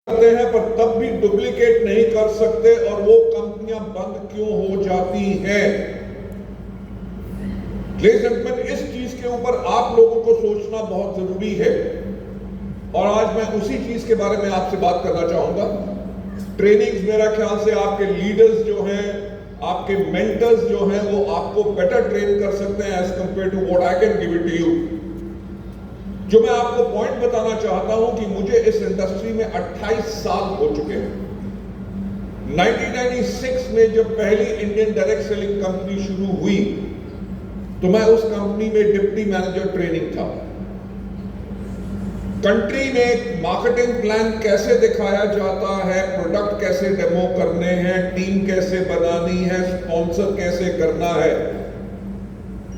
करते हैं पर तब भी डुप्लीकेट नहीं कर सकते और वो कंपनियां बंद क्यों हो जाती हैं। इस चीज के ऊपर आप लोगों को सोचना बहुत जरूरी है और आज मैं उसी चीज के बारे में आपसे बात करना चाहूंगा। ट्रेनिंग्स मेरा ख्याल से आपके लीडर्स जो हैं, आपके मेंटर्स जो हैं, वो आपको बेटर ट्रेन कर सकते हैं as compared to what I can give it to you. जो मैं आपको पॉइंट बताना चाहता हूं कि मुझे इस इंडस्ट्री में 28 साल हो चुके हैं। 1996 में जब पहली इंडियन डायरेक्ट सेलिंग कंपनी शुरू हुई तो मैं उस कंपनी में डिप्टी मैनेजर ट्रेनिंग था। कंट्री में मार्केटिंग प्लान कैसे दिखाया जाता है, प्रोडक्ट कैसे डेमो करने हैं, टीम कैसे बनानी है, स्पॉन्सर कैसे करना है,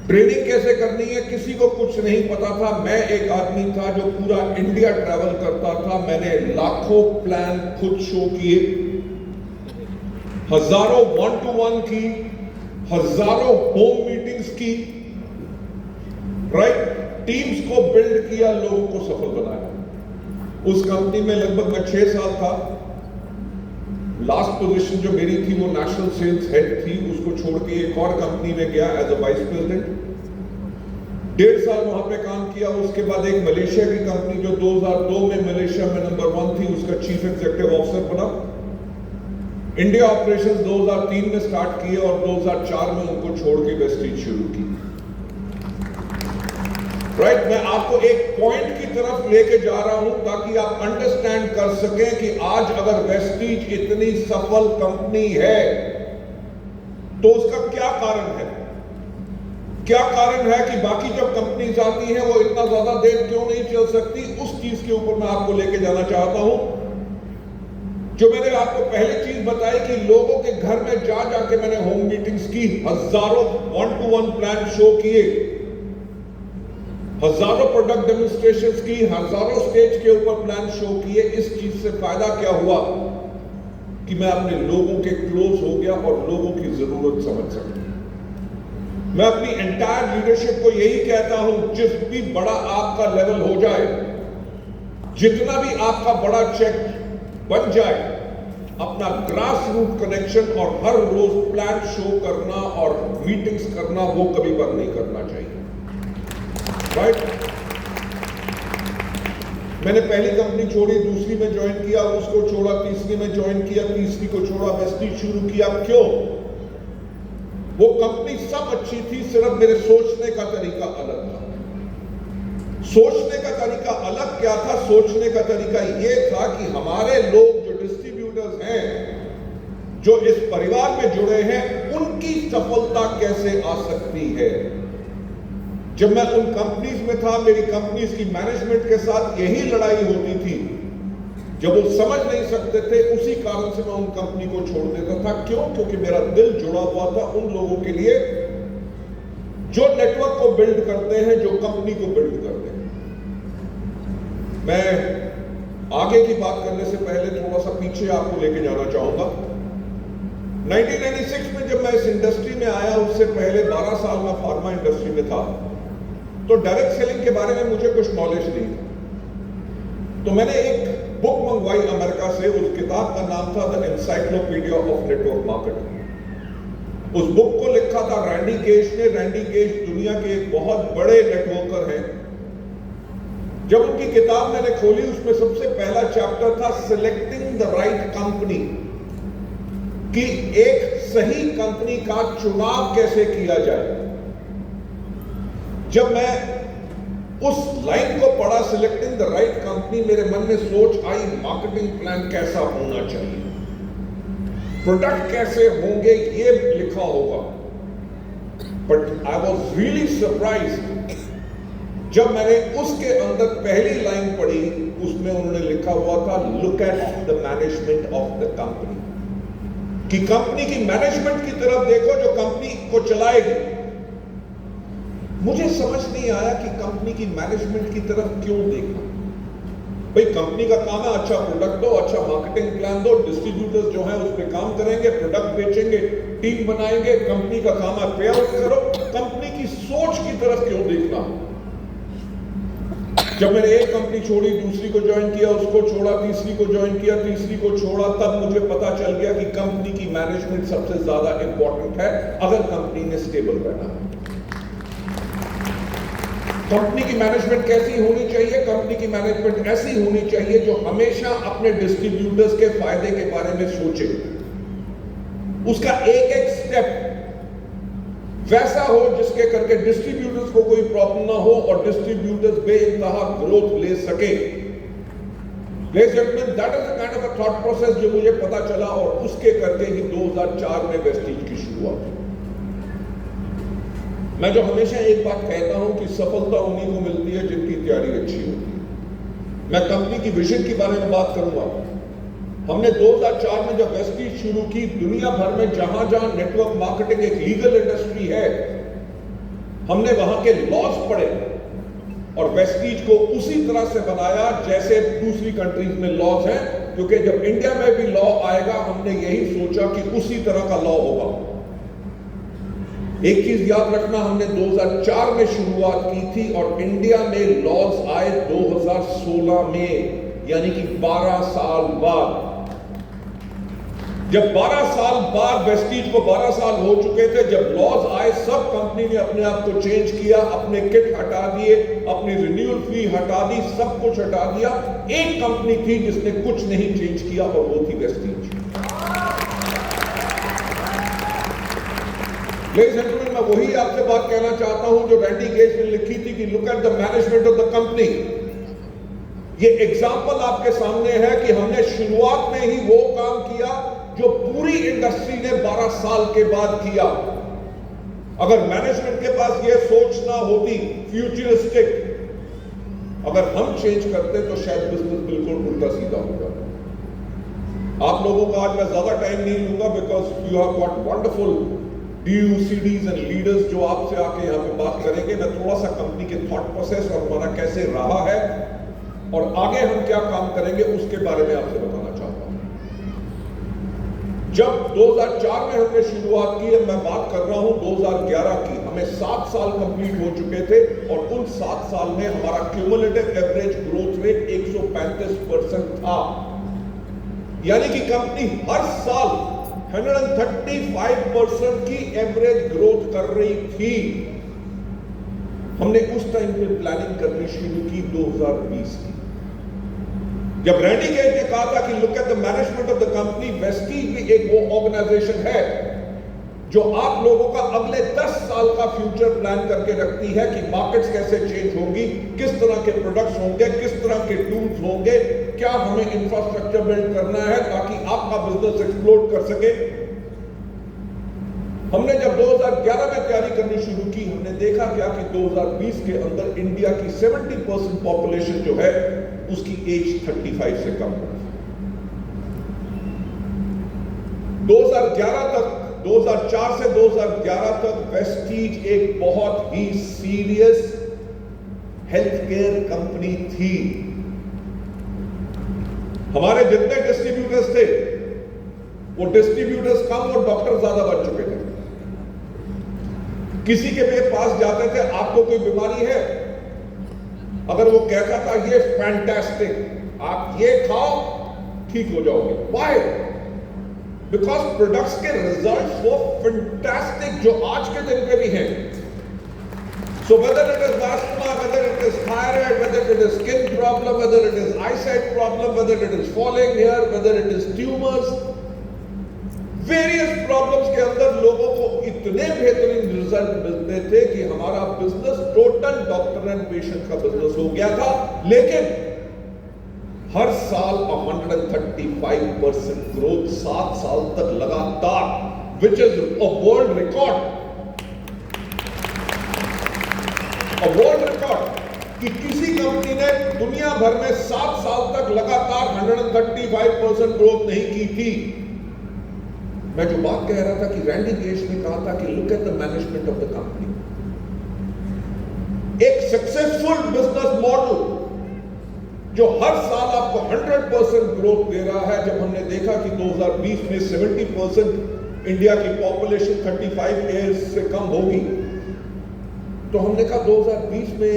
ट्रेनिंग कैसे करनी है, किसी को कुछ नहीं पता था। मैं एक आदमी था जो पूरा इंडिया ट्रैवल करता था। मैंने लाखों प्लान खुद शो किए, हजारों 1-to-1 की, हजारों होम मीटिंग्स की, राइट, टीम्स को बिल्ड किया, लोगों को सफल बनाया। उस कंपनी में लगभग मैं 6 साल था। लास्ट पोजीशन जो मेरी थी वो नेशनल सेल्स हेड थी। उसको छोड़ के एक और कंपनी में गया एज अ वाइस प्रेसिडेंट। 1.5 साल वहां पे काम किया। उसके बाद एक मलेशिया की कंपनी जो 2002 में मलेशिया में नंबर 1 थी, उसका चीफ एग्जीक्यूटिव ऑफिसर बना। इंडिया ऑपरेशंस 2003 में स्टार्ट किए और 2004 में उनको छोड़ के वेस्टीज शुरू की। राइट, मैं आपको एक पॉइंट की तरफ लेके जा रहा हूं ताकि आप अंडरस्टैंड कर सकें कि आज अगर वेस्टीज इतनी सफल कंपनी है तो उसका क्या कारण है। क्या कारण है कि बाकी जब कंपनीज आती हैं वो इतना ज्यादा देर क्यों नहीं चल सकती। उस चीज के ऊपर मैं आपको लेके जाना चाहता हूं। जो मैंने आपको पहले चीज बताई कि लोगों के घर में जा जाके मैंने होम मीटिंग्स की, हजारों 1-to-1 प्लान शो किए, हजारों प्रोडक्ट डेमोन्स्ट्रेशंस की, हजारों स्टेज के ऊपर प्लान शो किए। इस चीज से फायदा क्या हुआ कि मैं अपने लोगों के क्लोज हो गया और लोगों की जरूरत समझ सका। मैं अपनी एंटायर लीडरशिप को यही कहता हूं, जिस भी बड़ा आपका लेवल हो जाए, जितना भी आपका बड़ा चेक बन जाए, अपना ग्रास रूट कनेक्शन और हर रोज प्लान शो करना और मीटिंग्स करना वो कभी बंद नहीं करना चाहिए। राइट, मैंने पहली कंपनी छोड़ी, दूसरी में ज्वाइन किया, उसको छोड़ा, तीसरी में ज्वाइन किया, तीसरी को छोड़ा, वेस्टीज शुरू किया। क्यों? वो कंपनी सब अच्छी थी, सिर्फ मेरे सोचने का तरीका अलग था। सोचने का तरीका अलग क्या था? सोचने का तरीका यह था कि हमारे लोग जो डिस्ट्रीब्यूटर्स हैं, जो इस परिवार में जुड़े हैं, उनकी सफलता कैसे आ सकती है। जब मैं उन कंपनीज में था, मेरी कंपनीज की मैनेजमेंट के साथ यही लड़ाई होती थी। जब वो समझ नहीं सकते थे, उसी कारण से मैं उन कंपनी को छोड़ देता था। क्यों? क्योंकि मेरा दिल जुड़ा हुआ था उन लोगों के लिए जो नेटवर्क को बिल्ड करते हैं, जो कंपनी को बिल्ड करते हैं। मैं आगे की बात करने से पहले थोड़ा सा पीछे आपको लेके जाना चाहूंगा। 1996 में जब मैं इस इंडस्ट्री में आया, उससे पहले 12 साल मैं फार्मा इंडस्ट्री में था, तो डायरेक्ट सेलिंग के बारे में मुझे कुछ नॉलेज नहीं था। तो मैंने एक बुक मंगवाई अमेरिका से। उस किताब का नाम था the encyclopedia of network marketing. उस बुक को लिखा था रैंडी गेज ने। रैंडी गेज दुनिया के एक बहुत बड़े नेटवर्कर हैं। जब उनकी किताब मैंने खोली, उसमें सबसे पहला चैप्टर था सिलेक्टिंग द राइट कंपनी, कि एक सही कंपनी का चुनाव कैसे किया जाए। जब मैं उस लाइन को पढ़ा, सिलेक्टिंग द राइट कंपनी, मेरे मन में सोच आई, मार्केटिंग प्लान कैसा होना चाहिए, प्रोडक्ट कैसे होंगे, ये लिखा होगा। But I was really surprised जब मैंने उसके अंदर पहली लाइन पढ़ी। उसमें उन्होंने लिखा हुआ था, look at the management of the company, कि कंपनी की मैनेजमेंट की तरफ देखो जो कंपनी को चलाएगी। मुझे समझ नहीं आया कि कंपनी की मैनेजमेंट की तरफ क्यों देखना। भाई, कंपनी का काम है अच्छा प्रोडक्ट दो, अच्छा मार्केटिंग प्लान दो, डिस्ट्रीब्यूटर्स जो है उस पर काम करेंगे, प्रोडक्ट बेचेंगे, टीम बनाएंगे। कंपनी का काम है पे आउट करो। कंपनी की सोच की तरफ क्यों देखना। जब मैंने एक कंपनी छोड़ी, दूसरी को ज्वाइन किया, उसको छोड़ा, तीसरी को ज्वाइन किया, तीसरी को छोड़ा, तब मुझे पता चल गया कि कंपनी की मैनेजमेंट सबसे ज्यादा इंपॉर्टेंट है अगर कंपनी ने स्टेबल रहना है। कंपनी की मैनेजमेंट कैसी होनी चाहिए? कंपनी की मैनेजमेंट ऐसी होनी चाहिए जो हमेशा अपने डिस्ट्रीब्यूटर्स के फायदे के बारे में सोचे, उसका एक एक स्टेप वैसा हो जिसके करके डिस्ट्रीब्यूटर्स को कोई प्रॉब्लम ना हो और डिस्ट्रीब्यूटर्स बेइंतहा ग्रोथ ले सके। Ladies and gentlemen, that is the kind of a thought process जो मुझे पता चला और उसके करके ही 2004 में वेस्टीज की शुरुआत हुई। मैं जो हमेशा एक बात कहता हूं कि सफलता उन्हीं को मिलती है जिनकी तैयारी अच्छी होती है। मैं कंपनी की विजन के बारे में बात करूंगा। हमने 2004 में जब वेस्टीज शुरू की, दुनिया भर में जहां जहां नेटवर्क मार्केटिंग एक लीगल इंडस्ट्री है, हमने वहां के लॉज पढ़े और वेस्टीज को उसी तरह से बनाया जैसे दूसरी कंट्रीज में लॉज हैं, क्योंकि जब इंडिया में भी लॉ आएगा हमने यही सोचा कि उसी तरह का लॉ होगा। एक चीज याद रखना, हमने 2004 में शुरुआत की थी और इंडिया में लॉज आए 2016 में, यानी कि 12 साल बाद। जब 12 साल बाद, वेस्टीज को 12 साल हो चुके थे, जब लॉज आए, सब कंपनी ने अपने आप को चेंज किया, अपने किट हटा दिए, अपनी रिन्यूअल फी हटा दी, सब कुछ हटा दिया। एक कंपनी थी जिसने कुछ नहीं चेंज किया और वो थी वेस्टीज। लेडीज एंड जेंटलमैन, मैं वही आपसे बात कहना चाहता हूं जो रैंडी गेज ने लिखी थी कि look at the management of the company. ये एग्जाम्पल आपके सामने है कि हमने शुरुआत में ही वो काम किया जो पूरी इंडस्ट्री ने 12 साल के बाद किया। अगर मैनेजमेंट के पास ये सोच ना होती फ्यूचरिस्टिक, अगर हम चेंज करते तो शायद बिजनेस बिल्कुल उल्टा सीधा होगा। आप लोगों का आज मैं ज्यादा टाइम नहीं लूंगा because you have got wonderful DUCDs and leaders जो आपसे आके यहाँ पे बात करेंगे। मैं थोड़ा सा कंपनी के थॉट प्रोसेस और हमारा कैसे रहा है और आगे हम क्या काम करेंगे उसके बारे में आपसे बताना चाहता हूं। जब 2004 में हमने शुरुआत की, मैं बात कर रहा हूं 2011 की, हमें 7 साल कंप्लीट हो चुके थे और उन 7 साल में हमारा क्यूमुलेटिव एवरेज ग्रोथ रेट 135% था। यानी कि कंपनी हर साल 135% की एवरेज ग्रोथ कर रही थी। हमने उस टाइम पे प्लानिंग करनी शुरू की 2020 की, जब रैंडी गेज ने कहा था कि look at the management of the company. Vestige भी एक वो ऑर्गेनाइजेशन है जो आप लोगों का अगले 10 साल का फ्यूचर प्लान करके रखती है कि मार्केट्स कैसे चेंज होंगी, किस तरह के प्रोडक्ट्स होंगे, किस तरह के टूल्स होंगे, क्या हमें इंफ्रास्ट्रक्चर बिल्ड करना है ताकि आपका बिजनेस एक्सप्लोड कर सके। हमने जब 2011 में तैयारी करनी शुरू की, हमने देखा क्या कि 2020 के अंदर इंडिया की 70% पॉपुलेशन जो है उसकी एज 35 से कम है। 2011 तक, 2004 से 2011 तक वेस्टीज एक बहुत ही सीरियस हेल्थ केयर कंपनी थी। हमारे जितने डिस्ट्रीब्यूटर्स थे वो डिस्ट्रीब्यूटर्स कम और डॉक्टर ज्यादा बन चुके थे। किसी के पास जाते थे, आपको कोई बीमारी है, अगर वो कहता था ये फैंटास्टिक, आप ये खाओ ठीक हो जाओगे। व्हाई? बिकॉज प्रोडक्ट्स के रिजल्ट्स वो फैंटास्टिक जो आज के दिन पे भी हैं। So whether it is asthma, whether it is thyroid, whether it is skin problem, whether it is eyesight problem, whether it is falling hair, whether it is tumors, various problems के अंदर लोगों को इतने बेहतरीन रिजल्ट मिलते थे कि हमारा business total doctor and patient का बिजनेस हो गया था। लेकिन हर साल 135% ग्रोथ 7 साल तक लगातार, which is a world record. World record कि किसी कंपनी ने दुनिया भर में 7 साल तक लगातार 135% ग्रोथ नहीं की थी। मैं जो बात कह रहा था कि रैंडी गेज ने कहा था कि look at the management of the company. एक सक्सेसफुल बिजनेस मॉडल जो हर साल आपको 100% ग्रोथ दे रहा है। जब हमने देखा कि 2020 में 70% इंडिया की पॉपुलेशन 35 ईयर्स से कम होगी, तो हमने कहा 2020 में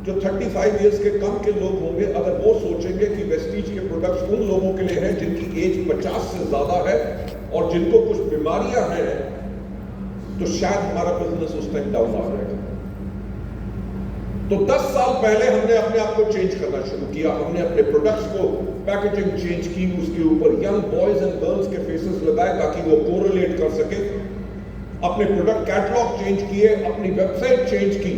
जो 35 इयर्स के कम के लोग होंगे, अगर वो सोचेंगे कि वेस्टीज के प्रोडक्ट्स उन लोगों के लिए हैं जिनकी एज 50 से ज्यादा है और जिनको कुछ बीमारियां हैं, तो शायद हमारा बिजनेस उस टाइम डाउन आ जाएगा। तो 10 साल पहले हमने अपने आप को चेंज करना शुरू किया। हमने अपने प्रोडक्ट्स को पैकेजिंग चेंज की, उसके ऊपर यंग बॉयज एंड गर्ल्स के फेसेस लगाए ताकि वो कोरिलेट कर सके। अपने प्रोडक्ट कैटलॉग चेंज किए, अपनी वेबसाइट चेंज की।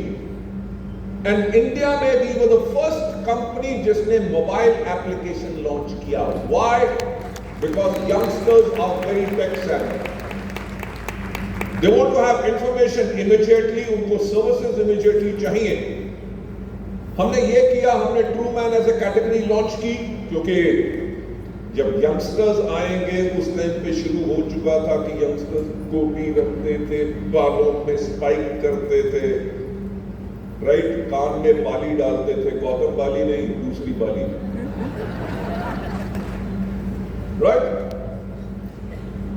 एंड इंडिया में we were the first company जिसने मोबाइल एप्लीकेशन लॉन्च किया। Why? Because youngsters are very tech savvy. They want to have information immediately, उनको सर्विसेज इमीडिएटली चाहिए। हमने ये किया, हमने true man as a category launch की, क्योंकि जब यंगस्टर्स आएंगे उस टाइम पे शुरू हो चुका था कि यंगस्टर्स गोटी रखते थे, बालों में स्पाइक करते थे, राइट, कान में बाली डालते थे, गौतम बाली नहीं, दूसरी बाली, राइट।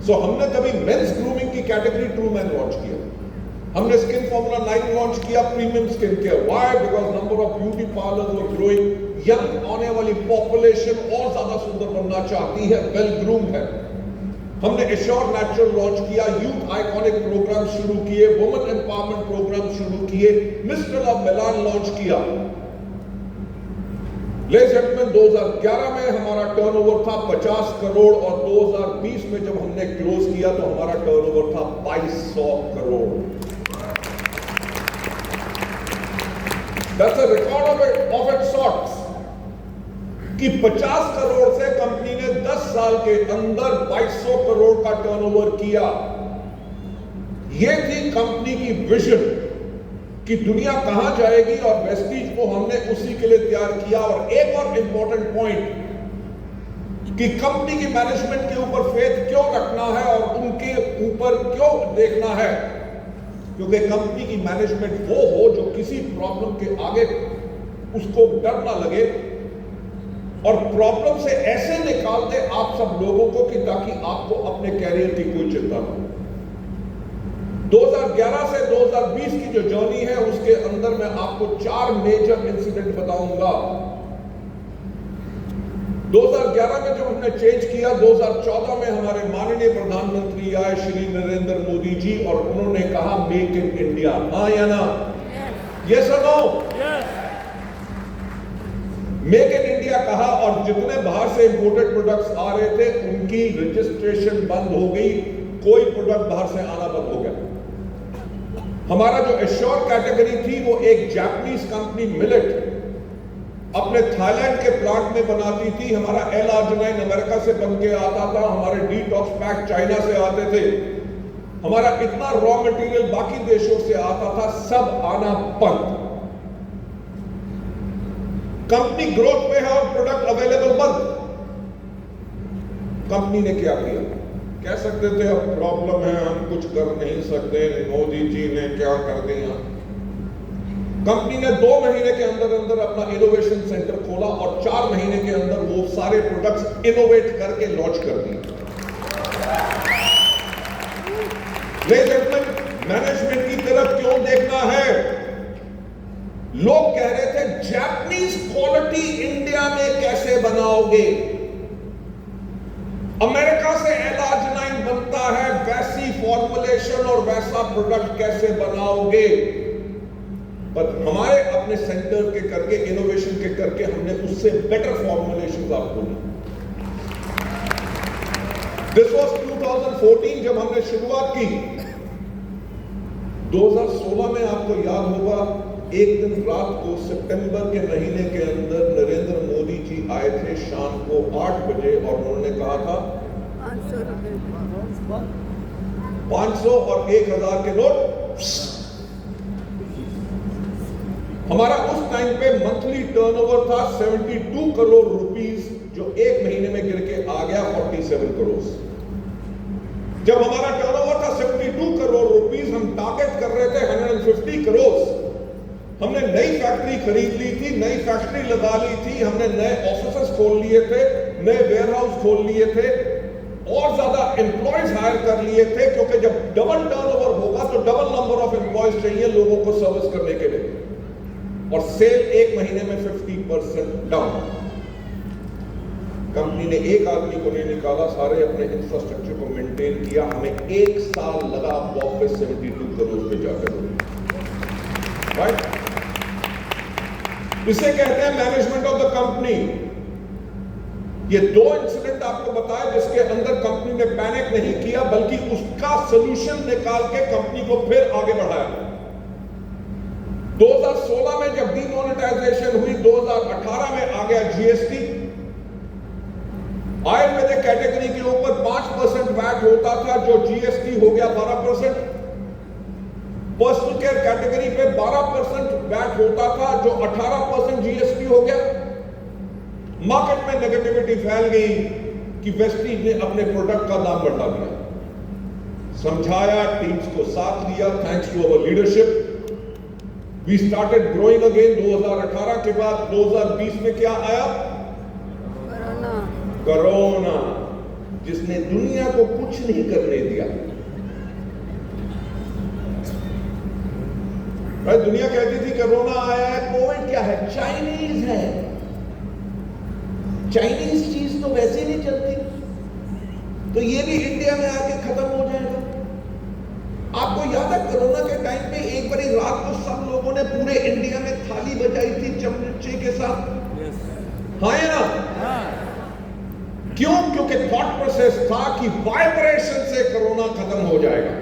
सो हमने तभी मेंस ग्रूमिंग की कैटेगरी ट्रू मैन लॉन्च किया। हमने स्किन फॉर्मूला 9 लॉन्च किया, premium skin care. Why? Because number of beauty parlours were growing. Young आने वाली पॉपुलेशन और ज्यादा सुंदर बनना चाहती है, वेल ग्रूम्ड है। हमने एश्योर नेचुरल लॉन्च किया, यूथ आइकॉनिक प्रोग्राम शुरू किए, वुमेन एम्पावरमेंट प्रोग्राम शुरू किए, मिस्टर ऑफ मिलान लॉन्च किया। लेडीज एंड जेंटलमैन, 2011 में हमारा टर्नओवर था 50 करोड़ और 2020 में जब हमने क्लोज किया तो हमारा टर्नओवर था 2200 crore. That's a record of its sorts कि 50 करोड़ से कंपनी ने 10 साल के अंदर 2200 करोड़ का टर्नओवर किया। यह थी कंपनी की विजन कि दुनिया कहां जाएगी और वेस्टीज को हमने उसी के लिए तैयार किया। और एक और इंपॉर्टेंट पॉइंट कि कंपनी की मैनेजमेंट के ऊपर फेथ क्यों रखना है और उनके ऊपर क्यों देखना है, क्योंकि कंपनी की मैनेजमेंट वो हो जो किसी प्रॉब्लम के आगे उसको डर ना लगे और प्रॉब्लम से ऐसे निकाल दे आप सब लोगों को कि ताकि आपको अपने कैरियर की कोई चिंता ना हो। 2011 से 2020 की जो जर्नी है उसके अंदर मैं आपको 4 मेजर इंसिडेंट बताऊंगा। 2011 में जब हमने चेंज किया, 2014 में हमारे माननीय प्रधानमंत्री आए श्री नरेंद्र मोदी जी और उन्होंने कहा मेक इन इंडिया। हाँ या ना? यस और नो? मेक इन इंडिया कहा और जितने बाहर से इंपोर्टेड प्रोडक्ट्स आ रहे थे उनकी रजिस्ट्रेशन बंद हो गई, कोई प्रोडक्ट बाहर से आना बंद हो गया। हमारा जो एश्योर कैटेगरी थी वो एक जापानीज कंपनी मिलेट अपने थाईलैंड के प्लांट में बनाती थी। हमारा L-arginine अमेरिका से बन के आता था, हमारे डिटॉक्स पैक चाइना से आते थे, हमारा इतना रॉ मटेरियल बाकी देशों से आता था, सब आना बंद। कंपनी ग्रोथ में है और प्रोडक्ट अवेलेबल बंद। कंपनी ने क्या किया? कह सकते थे अब प्रॉब्लम है, हम कुछ कर नहीं सकते, मोदी जी ने क्या कर दिया। कंपनी ने 2 महीने के अंदर अंदर अपना इनोवेशन सेंटर खोला और 4 महीने के अंदर वो सारे प्रोडक्ट्स इनोवेट करके लॉन्च कर दिए। लेडीज एंड जेंटलमैन, मैनेजमेंट की तरफ क्यों देखना है? लोग कह रहे थे जापानीज क्वालिटी इंडिया में कैसे बनाओगे? अमेरिका से L-arginine बनता है, वैसी फॉर्मुलेशन और वैसा प्रोडक्ट कैसे बनाओगे? पर हमारे अपने सेंटर के करके, इनोवेशन के करके हमने उससे बेटर फॉर्मुलेशन आपको दी। दिस वाज 2014 जब हमने शुरुआत की। 2016 में आपको याद होगा एक दिन रात को सितंबर के महीने के अंदर नरेंद्र मोदी जी आए थे शाम को 8 बजे और उन्होंने कहा था 500 और 1000 के नोट। हमारा उस टाइम पे मंथली टर्नओवर था 72 करोड़ रुपीस, जो एक महीने में गिर के आ गया 47 करोड़। जब हमारा टर्नओवर था 72 करोड़ रुपीस, हम टारगेट कर रहे थे 150 करोड़। हमने नई फैक्ट्री खरीद ली थी, नई फैक्ट्री लगा ली थी, हमने नए ऑफिसेस खोल लिए थे, नए वेयरहाउस खोल लिए थे और ज्यादा एम्प्लॉयज हायर कर लिए थे, क्योंकि जब डबल टर्नओवर होगा तो डबल नंबर ऑफ एम्प्लॉयज चाहिए लोगों को सर्विस करने के लिए। और सेल एक महीने में 50% डाउन। कंपनी ने एक आदमी को नहीं निकाला, सारे अपने इंफ्रास्ट्रक्चर को मेंटेन किया। हमें एक साल लगा वापस 72 करोड़ पे जाकर, राइट? इसे कहते हैं मैनेजमेंट ऑफ द कंपनी। ये दो इंसिडेंट आपको बताया जिसके अंदर कंपनी ने पैनिक नहीं किया, बल्कि उसका सॉल्यूशन निकाल के कंपनी को फिर आगे बढ़ाया। 2016 में जब डीमोनेटाइजेशन हुई, 2018 में आ गया जीएसटी। आयुर्वेदिक कैटेगरी के ऊपर 5% वैट होता था, जो जीएसटी हो गया 12%। पर्सनल केयर कैटेगरी पे 12% वैट होता था, जो 18% जीएसटी हो गया। मार्केट में नेगेटिविटी फैल गई कि वेस्टीज ने अपने प्रोडक्ट का दाम बढ़ा दिया। समझाया, टीम्स को साथ लिया, thanks to our leadership we started growing again. 2018 के बाद 2020 में क्या आया? कोरोना, जिसने दुनिया को कुछ नहीं करने दिया। दुनिया कहती थी कोरोना आया है, कोविड क्या है? चाइनीज है। चाइनीज चीज तो वैसे ही नहीं चलती, तो ये भी इंडिया में आके खत्म हो जाएगा। आपको याद है कोरोना के टाइम पे एक बारी रात को सब लोगों ने पूरे इंडिया में थाली बजाई थी चमचे के साथ? हाँ या ना? क्यों? क्योंकि थॉट प्रोसेस था कि वाइब्रेशन से कोरोना खत्म हो जाएगा।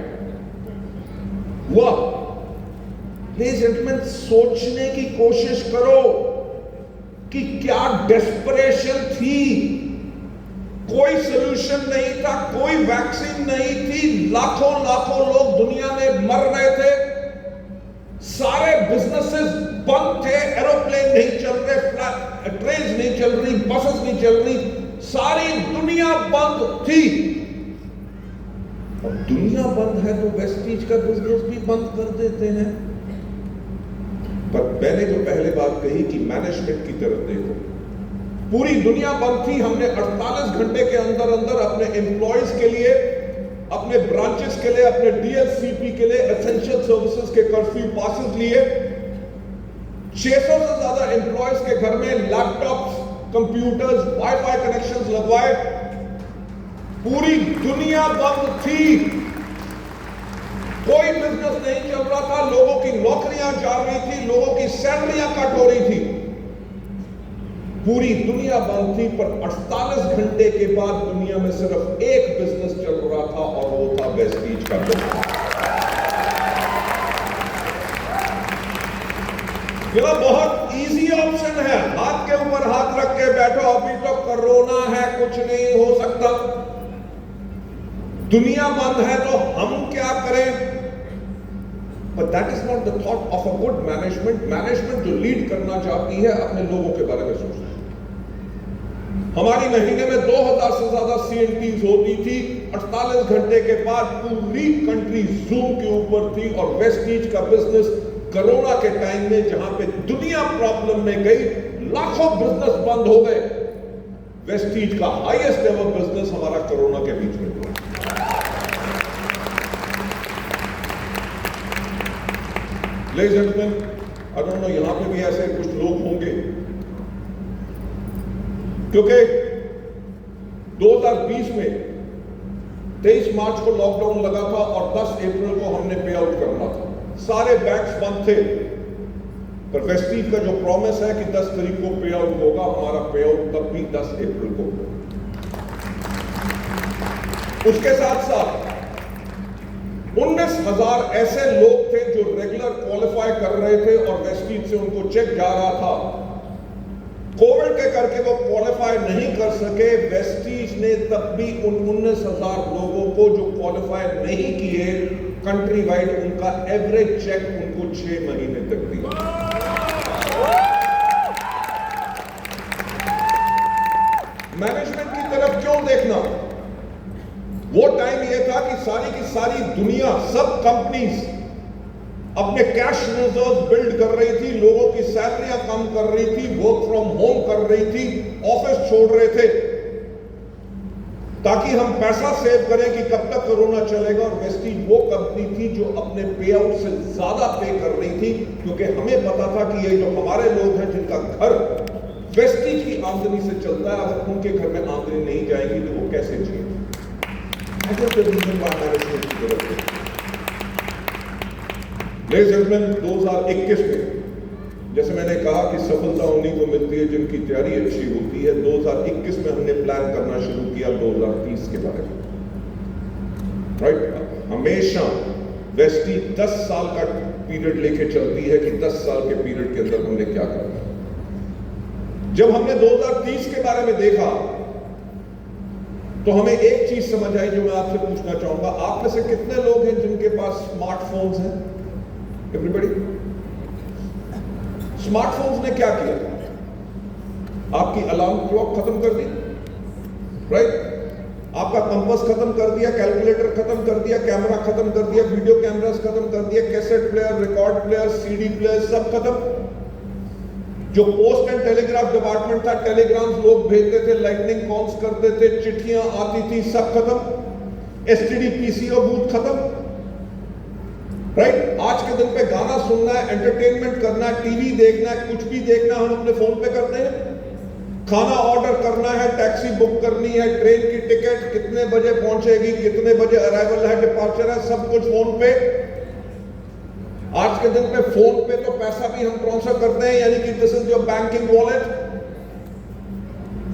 वाह! प्लीज जेंटलमैन, सोचने की कोशिश करो कि क्या डेस्परेशन थी। कोई सॉल्यूशन नहीं था, कोई वैक्सीन नहीं थी, लाखों लाखों लोग दुनिया में मर रहे थे, सारे बिजनेसेस बंद थे, एरोप्लेन नहीं चल रहे, ट्रेन नहीं चल रही, बसेस नहीं चल रही, सारी दुनिया बंद थी। अब दुनिया बंद है तो वेस्टीज का बिजनेस भी बंद कर देते हैं। पर मैंने जो पहले बात कही कि मैनेजमेंट की तरफ देखो, पूरी दुनिया बंद थी। हमने 48 घंटे के अंदर अंदर अपने एम्प्लॉयज के लिए, अपने ब्रांचेस के लिए, अपने डीएलसीपी के लिए, एसेंशियल सर्विसेज के कर्फ्यू पासेस लिए। 600 से ज्यादा एम्प्लॉयज के घर में लैपटॉप्स, कंप्यूटर्स, वाईफाई कनेक्शंस लगवाए। पूरी दुनिया बंद थी, कोई बिजनेस नहीं चल रहा था, लोगों की नौकरियां जा रही थी, लोगों की सैलरियां कट हो रही थी। पूरी दुनिया बंद थी, पर 48 घंटे के बाद दुनिया में सिर्फ एक बिजनेस चल रहा था और वो था वेस्टीज का बिजनेस। ये बहुत इजी ऑप्शन है, हाथ के ऊपर हाथ रख के बैठो, अभी तो कोरोना है, कुछ नहीं हो सकता, दुनिया बंद है तो हम क्या करें? But that is not the thought of a good management. Management जो लीड करना चाहती है अपने लोगों के बारे में सोचती है। हमारी महीने में 2000 से ज्यादा CNTs होती थी। 48 घंटे के बाद पूरी कंट्री जूम के ऊपर थी और वेस्टीज का बिजनेस कोरोना के टाइम में, जहां पे दुनिया प्रॉब्लम में गई, लाखों बिजनेस बंद हो गए, वेस्टीज का हाईएस्ट एवर बिजनेस हमारा कोरोना के बीच में हुआ। Ladies and gentlemen, I don't know, यहां पे भी ऐसे कुछ लोग होंगे, क्योंकि 2020 में 23 मार्च को लॉकडाउन लगा था और 10 अप्रैल को हमने पे आउट करना था। सारे बैंक्स बंद थे, पर वेस्टीज का जो प्रॉमिस है कि 10 तारीख को पे आउट होगा, हमारा पे आउट तब भी 10 अप्रैल को होगा। उसके साथ साथ 19,000 ऐसे लोग थे जो रेगुलर क्वालिफाई कर रहे थे और वेस्टीज से उनको चेक जा रहा था। कोविड के करके वो क्वालिफाई नहीं कर सके। वेस्टीज ने तब भी उन 19,000 लोगों को जो क्वालिफाई नहीं किए, कंट्री वाइड उनका एवरेज चेक उनको 6 महीने तक दिया। मैनेजमेंट की तरफ क्यों देखना? वो टाइम ये था कि सारी की सारी दुनिया, सब कंपनीज अपने कैश रिजर्व बिल्ड कर रही थी, लोगों की सैलरियां कम कर रही थी, वर्क फ्रॉम होम कर रही थी, ऑफिस छोड़ रहे थे। ताकि हम पैसा सेव करें कि कब तक कोरोना चलेगा। और वेस्टीज वो कंपनी थी जो अपने पे आउट से ज्यादा पे कर रही थी, क्योंकि हमें पता था कि ये जो हमारे लोग हैं जिनका घर वेस्टीज की आमदनी से चलता है, अगर उनके घर में आमदनी नहीं जाएगी तो वो कैसे जिए। Ladies and gentlemen, 2021 में जैसे मैंने कहा कि सफलता उन्हीं को मिलती है जिनकी तैयारी अच्छी होती है। 2021 में हमने प्लान करना शुरू किया 2030 के बारे में, राइट। हमेशा वेस्टी 10 साल का पीरियड लेके चलती है कि 10 साल के पीरियड के अंदर हमने क्या करना है। जब हमने 2030 के बारे में देखा तो हमें एक चीज समझ आई जो मैं आपसे पूछना चाहूंगा। आप में से कितने लोग हैं जिनके पास स्मार्टफोन्स हैं? एवरीबॉडी। स्मार्टफोन्स ने क्या किया? आपकी अलार्म क्लॉक खत्म कर दी, राइट। आपका कंपास खत्म कर दिया, कैलकुलेटर खत्म कर दिया, कैमरा खत्म कर दिया, वीडियो कैमरास खत्म कर दिया, cassette player, record player, CD player सब खत्म। जो पोस्ट एंड टेलीग्राफ डिपार्टमेंट था, टेलीग्राम्स लोग भेजते थे, लाइटनिंग कॉल्स करते थे, चिट्ठियां आती थी, सब खत्म। एसटीडी पीसीओ बूथ खत्म, राइट। आज के दिन पे गाना सुनना है, एंटरटेनमेंट करना है, टीवी देखना है, कुछ भी देखना हम अपने फोन पे करते हैं। खाना ऑर्डर करना है, टैक्सी बुक करनी है, ट्रेन की टिकट, कितने बजे पहुंचेगी, कितने बजे अराइवल है, डिपार्चर है, सब कुछ फोन पे। आज के दिन पे फोन पे तो पैसा भी हम ट्रांसफर करते हैं, यानी कि this is your banking wallet.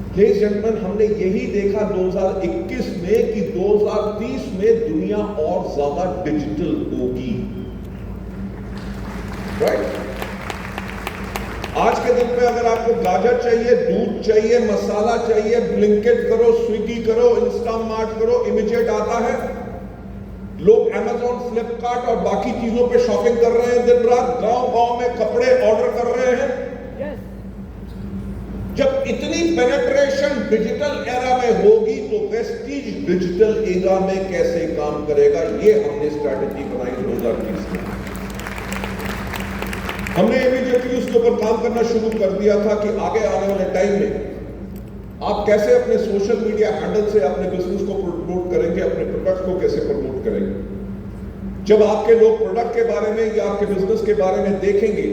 Ladies and gentleman, हमने यही देखा 2021 में कि 2030 में दुनिया और ज्यादा डिजिटल होगी, राइट। आज के दिन पे अगर आपको गाजर चाहिए, दूध चाहिए, मसाला चाहिए, ब्लिंकिट करो, स्विगी करो, इंस्टामार्ट करो, इमीडिएट आता है। लोग अमेज़न, फ्लिपकार्ट और बाकी चीजों पे शॉपिंग कर रहे हैं दिन रात। गांव-गांव में कपड़े ऑर्डर कर रहे हैं। जब इतनी पेनिट्रेशन डिजिटल एरा में होगी तो वेस्टीज डिजिटल एरा में कैसे काम करेगा, ये हमने स्ट्रैटेजी बनाई 2030 में। हमने इमीडिएटली उसके ऊपर काम करना शुरू कर दिया था कि आगे आने वाले टाइम में आप कैसे अपने सोशल मीडिया हैंडल से अपने बिजनेस को प्रमोट करेंगे, अपने प्रोडक्ट को कैसे प्रमोट करेंगे। जब आपके लोग प्रोडक्ट के बारे में या आपके बिजनेस के बारे में देखेंगे,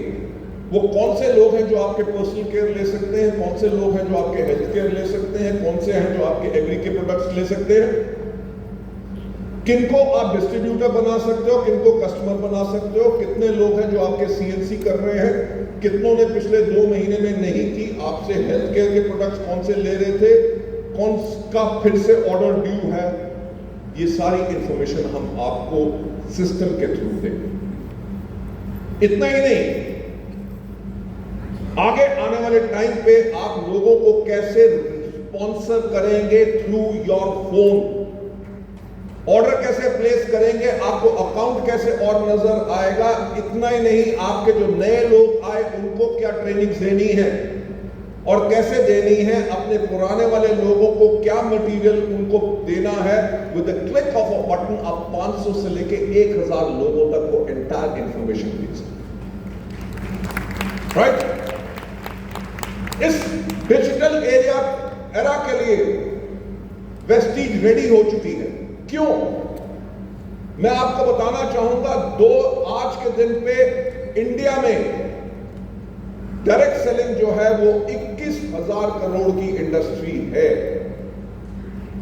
वो कौन से लोग हैं जो आपके पर्सनल केयर ले सकते हैं, कौन से लोग हैं जो आपके हेल्थ केयर ले सकते हैं, कौन से हैं जो आपके एग्री के प्रोडक्ट्स ले सकते हैं, किनको आप डिस्ट्रीब्यूटर बना सकते हो, किनको कस्टमर बना सकते हो, कितने लोग हैं जो आपके सीएनसी कर रहे हैं, कितनों ने पिछले 2 महीने में नहीं की आपसे हेल्थ केयर के प्रोडक्ट्स कौन से ले रहे थे, कौन का फिर से ऑर्डर ड्यू है। ये सारी इंफॉर्मेशन हम आपको सिस्टम के थ्रू देंगे। इतना ही नहीं, आगे आने वाले टाइम पे आप लोगों को कैसे स्पॉन्सर करेंगे थ्रू योर फोन, ऑर्डर कैसे प्लेस करेंगे, आपको अकाउंट कैसे और नजर आएगा। इतना ही नहीं, आपके जो नए लोग आए उनको क्या ट्रेनिंग देनी है और कैसे देनी है, अपने पुराने वाले लोगों को क्या मटेरियल उनको देना है। With the click of a button आप 500 से लेके 1000 लोगों तक को एंटायर इंफॉर्मेशन दे सकते, राइट। इस डिजिटल एरा के लिए वेस्टीज रेडी हो चुकी है। क्यों? मैं आपको बताना चाहूंगा, आज के दिन पे इंडिया में डायरेक्ट सेलिंग जो है वो 21,000 करोड़ की इंडस्ट्री है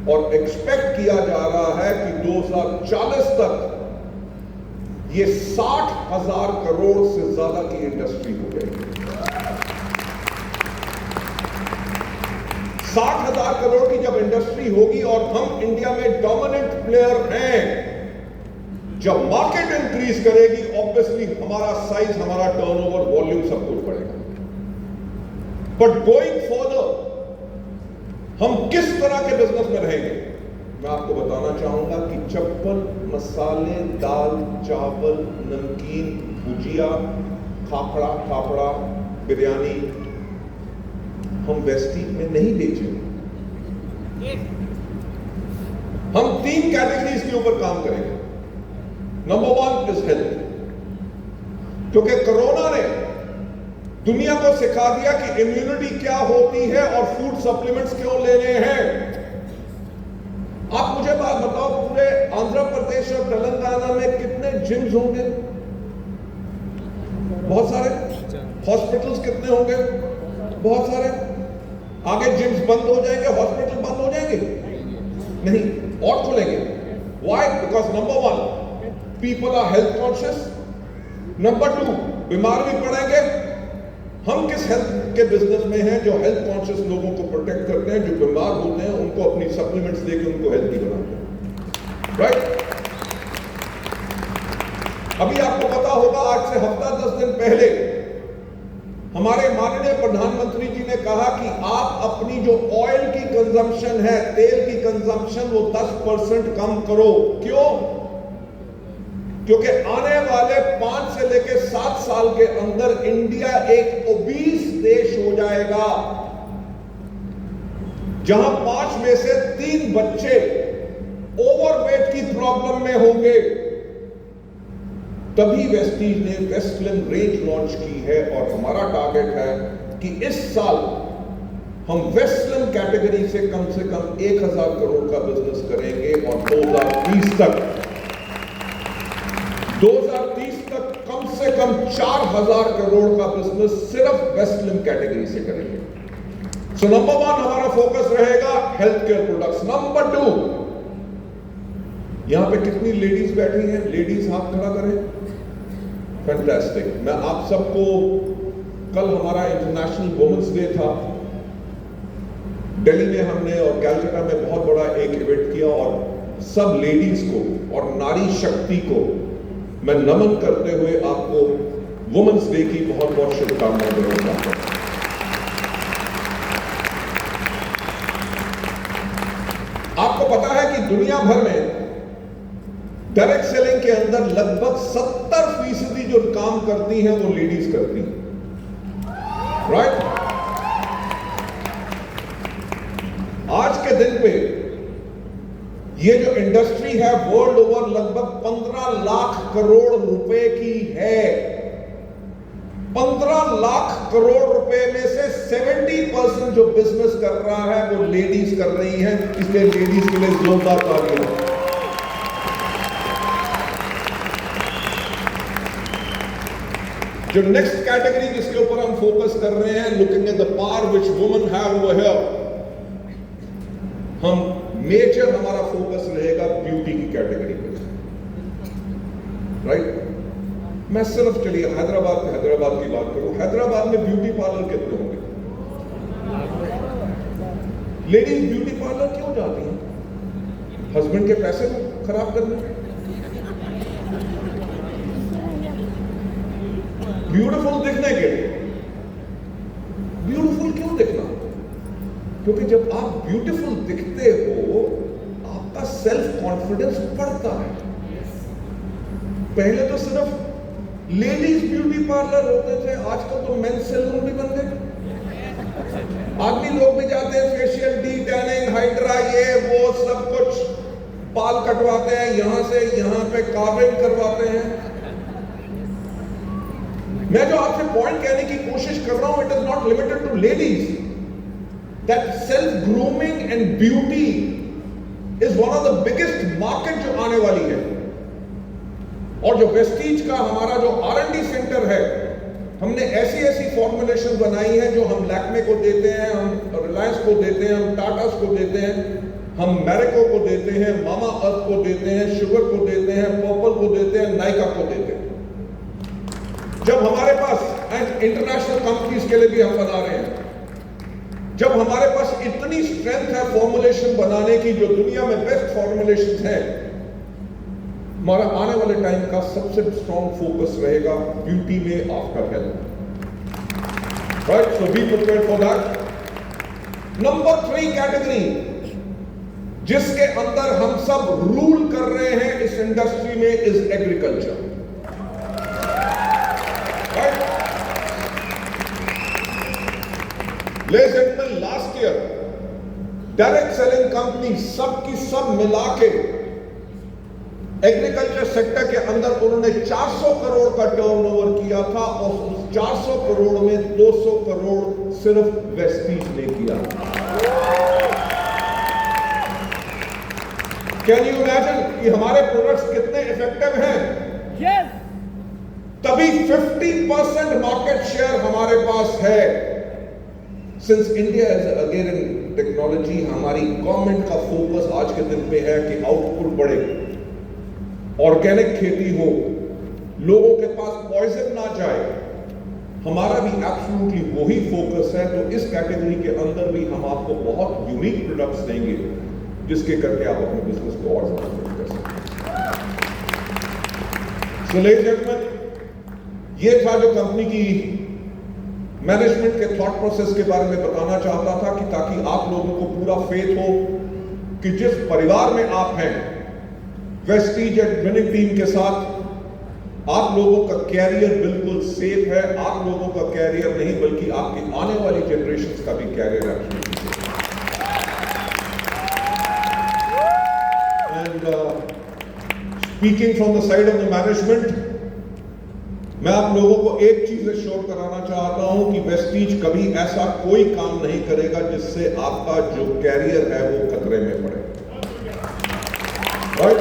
और एक्सपेक्ट किया जा रहा है कि 2040 तक ये 60,000 करोड़ से ज्यादा की इंडस्ट्री हो जाएगी। 60,000 करोड़ की जब इंडस्ट्री होगी और हम इंडिया में डोमिनेंट प्लेयर हैं, जब मार्केट इंक्रीज करेगी ऑब्वियसली हमारा साइज, हमारा टर्नओवर, वॉल्यूम सब कुछ बढ़ेगा। बट गोइंग फर्दर हम किस तरह के बिजनेस में रहेंगे, मैं आपको बताना चाहूंगा कि चप्पल, मसाले, दाल, चावल, नमकीन, भुजिया, खापड़ा, बिरयानी हम वेस्टीज में नहीं बेचेंगे। हम 3 कैटेगरीज के ऊपर काम करेंगे। नंबर 1 इज हेल्थ, क्योंकि कोरोना ने दुनिया को सिखा दिया कि इम्यूनिटी क्या होती है और फूड सप्लीमेंट्स क्यों लेने हैं। आप मुझे बात बताओ, पूरे आंध्र प्रदेश और तेलंगाना में कितने जिम्स होंगे? बहुत सारे। हॉस्पिटल्स कितने होंगे? बहुत सारे। आगे जिम्स बंद हो जाएंगे, हॉस्पिटल बंद हो जाएंगे? नहीं, और खुलेंगे। Why? Because number 1, people are health conscious. Number 2, बीमार भी पड़ेंगे। हम किस हेल्थ के बिजनेस में हैं जो हेल्थ कॉन्शियस लोगों को प्रोटेक्ट करते हैं, जो बीमार होते हैं उनको अपनी सप्लीमेंट्स देके उनको हेल्थी बनाते हैं, राइट? अभी आपको पता होगा, आज से हफ्ता 10 दिन पहले हमारे माननीय प्रधानमंत्री जी ने कहा कि आप अपनी जो ऑयल की कंजम्पशन है, तेल की कंजम्पशन, वो 10% कम करो। क्यों? क्योंकि आने वाले 5 से लेकर 7 साल के अंदर इंडिया एक ओबीस देश हो जाएगा, जहां 5 में से 3 बच्चे ओवरवेट की प्रॉब्लम में होंगे। तभी वेस्टीज ने वेस्टलिन रेंज लॉन्च की है और हमारा टारगेट है कि इस साल हम वेस्टलिन कैटेगरी से कम 1000 करोड़ का बिजनेस करेंगे और 2030 तक कम से कम 4000 करोड़ का बिजनेस सिर्फ वेस्टलिन कैटेगरी से करेंगे। सो नंबर 1 हमारा फोकस रहेगा हेल्थ केयर प्रोडक्ट्स। नंबर 2, यहां पे कितनी लेडीज बैठी हैं? लेडीज हाथ खड़ा करें। फैंटास्टिक। मैं आप सबको, कल हमारा इंटरनेशनल वुमेन्स डे था, दिल्ली में हमने और कैलकाटा में बहुत बड़ा एक इवेंट किया और सब लेडीज को और नारी शक्ति को मैं नमन करते हुए आपको वुमेन्स डे की बहुत बहुत शुभकामनाएं देना चाहता हूं। आपको पता है कि दुनिया भर में डायरेक्ट सेलिंग के अंदर लगभग 70% जो काम करती हैं वो लेडीज करती हैं, राइट? आज के दिन पे ये जो इंडस्ट्री है वर्ल्ड ओवर लगभग 15 लाख करोड़ रुपए की है। 15 लाख करोड़ रुपए में से 70% जो बिजनेस कर रहा है वो लेडीज कर रही हैं। इसलिए लेडीज के लिए जोरदार तालियां। जो नेक्स्ट कैटेगरी जिसके ऊपर हम फोकस कर रहे हैं, looking at the power which women have over here, हम मेजर हमारा फोकस रहेगा ब्यूटी की कैटेगरी पे, राइट? मैं सिर्फ, चलिए हैदराबाद की बात करूं। हैदराबाद में ब्यूटी पार्लर कितने होंगे? लेडीज ब्यूटी पार्लर क्यों जाती हैं? हस्बैंड के पैसे को खराब करने? ब्यूटीफुल दिखने के लिए। ब्यूटीफुल क्यों दिखना? क्योंकि जब आप ब्यूटीफुल दिखते हो आपका सेल्फ कॉन्फिडेंस बढ़ता है। पहले तो सिर्फ लेडीज ब्यूटी पार्लर होते थे, आजकल तो मेंस सैलून भी बन गए। आदमी लोग भी जाते हैं, फेशियल, डी टैनिंग, हाइड्रा, ये वो सब कुछ, बाल कटवाते हैं, यहां से यहां पे कार्विंग करवाते हैं। मैं जो आपसे पॉइंट कहने की कोशिश कर रहा हूं, it is not limited to ladies. That self grooming and beauty is one of the biggest market जो आने वाली है। और जो वेस्टीज का हमारा जो R&D सेंटर है, हमने ऐसी फॉर्मुलेशन बनाई है जो हम लैक्मे को देते हैं, हम रिलायंस को देते हैं, हम टाटास को देते हैं, हम मैरिको को देते हैं, मामा अर्थ को देते हैं, शुगर को देते हैं, पर्पल को देते हैं, नाइका को देते हैं। जब हमारे पास इंटरनेशनल कंपनीज के लिए भी हम बना रहे हैं, जब हमारे पास इतनी स्ट्रेंथ है फॉर्मुलेशन बनाने की, जो दुनिया में बेस्ट फॉर्मुलेशन है, हमारा आने वाले टाइम का सबसे स्ट्रॉन्ग फोकस रहेगा ब्यूटी में after health, right? So be prepared for that. Number 3 category जिसके अंदर हम सब रूल कर रहे हैं इस इंडस्ट्री में is agriculture, right? Ladies and gentleman, last year direct selling company सब की सब मिला के एग्रीकल्चर सेक्टर के अंदर उन्होंने 400 करोड़ का टर्नओवर किया था और उस 400 करोड़ में 200 करोड़ सिर्फ वेस्टीज ने किया। कैन यू इमेजिन कि हमारे प्रोडक्ट्स कितने इफेक्टिव हैं? Yes. तभी 50% मार्केट शेयर हमारे पास है। Since India is again in technology, हमारी गवर्नमेंट का फोकस आज के दिन पे है कि आउटपुट बढ़े, ऑर्गेनिक खेती हो, लोगों के पास पॉइजन ना जाए। हमारा भी एब्सोल्युटली वही फोकस है। तो इस कैटेगरी के अंदर भी हम आपको बहुत यूनिक प्रोडक्ट्स देंगे जिसके करके आप अपने बिजनेस को और ज्यादा ग्रो कर सकते हैं। सो लेडीज एंड जेंटलमैन, ये था जो कंपनी की मैनेजमेंट के थॉट प्रोसेस के बारे में बताना चाहता था, कि ताकि आप लोगों को पूरा फेथ हो कि जिस परिवार में आप हैं, वेस्टीज एंड विनिंग टीम के साथ आप लोगों का कैरियर बिल्कुल सेफ है। आप लोगों का कैरियर नहीं बल्कि आपकी आने वाली जनरेशंस का भी कैरियर है। And speaking from the side of the management, मैं आप लोगों को एक चीज एश्योर कराना चाहता हूं कि वेस्टीज कभी ऐसा कोई काम नहीं करेगा जिससे आपका जो कैरियर है वो खतरे में पड़े। राइट?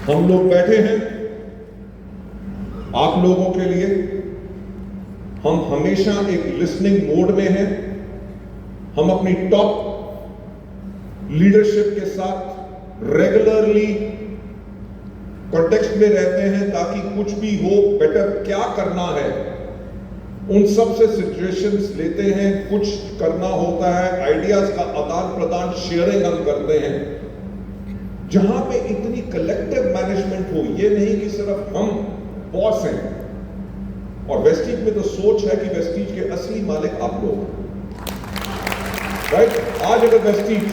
हम लोग बैठे हैं आप लोगों के लिए। हम हमेशा एक लिसनिंग मोड में हैं। हम अपनी टॉप लीडरशिप के साथ रेगुलरली कॉन्टेक्स्ट में रहते हैं, ताकि कुछ भी हो, बेटर क्या करना है, उन सब से सिचुएशंस लेते हैं। कुछ करना होता है, आइडियाज का आदान प्रदान, शेयरिंग हम करते हैं, जहां पे इतनी कलेक्टिव मैनेजमेंट हो। ये नहीं कि सिर्फ हम बॉस हैं। और वेस्टीज में तो सोच है कि वेस्टीज के असली मालिक आप लोग हैं। राइट? आज अगर वेस्टीज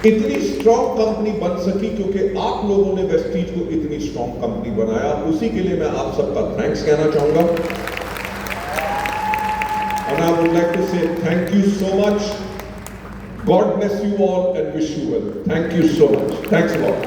इतनी स्ट्रॉन्ग कंपनी बन सकी क्योंकि आप लोगों ने वेस्टीज को इतनी स्ट्रॉन्ग कंपनी बनाया, उसी के लिए मैं आप सबका थैंक्स कहना चाहूंगा। And I would like to say thank you so much. God bless you all and wish you well. Thank you so much. Thanks a lot.